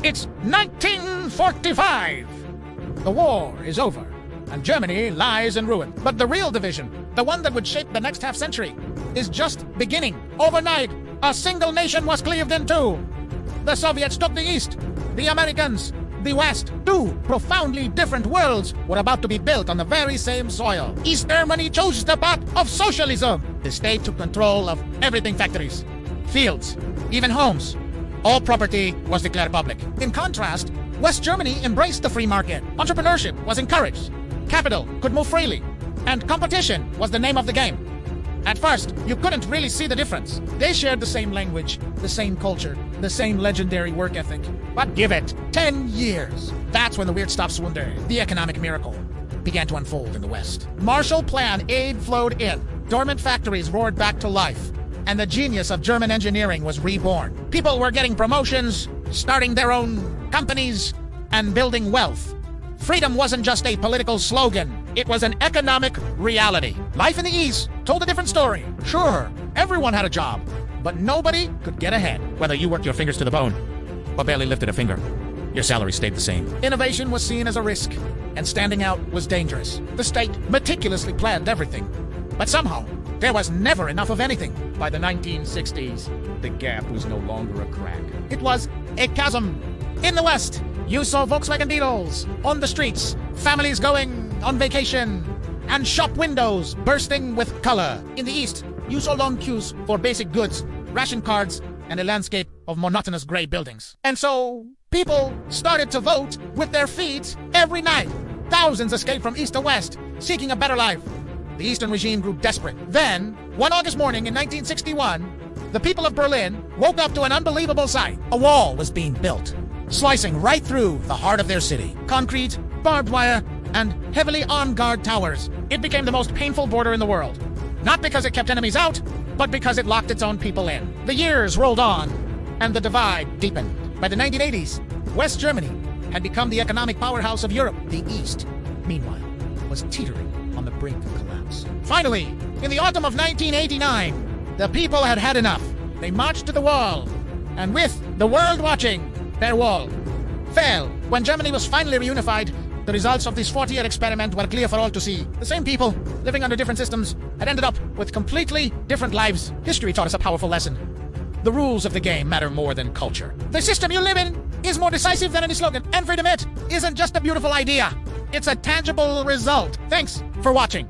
It's 1945. The war is over, and Germany lies in ruin. But the real division, the one that would shape the next half-century, is just beginning. Overnight, a single nation was cleaved in two. The Soviets took the East, the Americans the West. Two profoundly different worlds were about to be built on the very same soil. East Germany chose the path of socialism. The state took control of everything: factories, fields, even homes. All property was declared public. In contrast, West Germany embraced the free market. Entrepreneurship was encouraged. Capital could move freely. And competition was the name of the game. At first, you couldn't really see the difference. They shared the same language, the same culture, the same legendary work ethic. But give it 10 years. That's when the weird stuff swooned. The economic miracle began to unfold in the West. Marshall Plan aid flowed in. Dormant factories roared back to life. And the genius of German engineering was reborn. People were getting promotions, starting their own companies, and building wealth. Freedom wasn't just a political slogan. It was an economic reality. Life in the East told a different story. Sure, everyone had a job, but nobody could get ahead. Whether you worked your fingers to the bone or barely lifted a finger, your salary stayed the same. Innovation was seen as a risk, and standing out was dangerous. The state meticulously planned everything, but somehow there was never enough of anything. By the 1960s, the gap was no longer a crack. It was a chasm. In the West, you saw Volkswagen Beetles on the streets, families going on vacation, and shop windows bursting with color. In the East, you saw long queues for basic goods, ration cards, and a landscape of monotonous gray buildings. And so, people started to vote with their feet every night. Thousands escaped from East to West, seeking a better life. The Eastern regime grew desperate. Then, one August morning in 1961, the people of Berlin woke up to an unbelievable sight. A wall was being built, slicing right through the heart of their city. Concrete, barbed wire, and heavily armed guard towers. It became the most painful border in the world. Not because it kept enemies out, but because it locked its own people in. The years rolled on, and the divide deepened. By the 1980s, West Germany had become the economic powerhouse of Europe. The East, meanwhile, was teetering on the brink of collapse. Finally, in the autumn of 1989, the people had had enough. They marched to the wall, and with the world watching, their wall fell. When Germany was finally reunified, the results of this 40-year experiment were clear for all to see. The same people, living under different systems, had ended up with completely different lives. History taught us a powerful lesson. The rules of the game matter more than culture. The system you live in is more decisive than any slogan. And freedom, it isn't just a beautiful idea. It's a tangible result. Thanks for watching.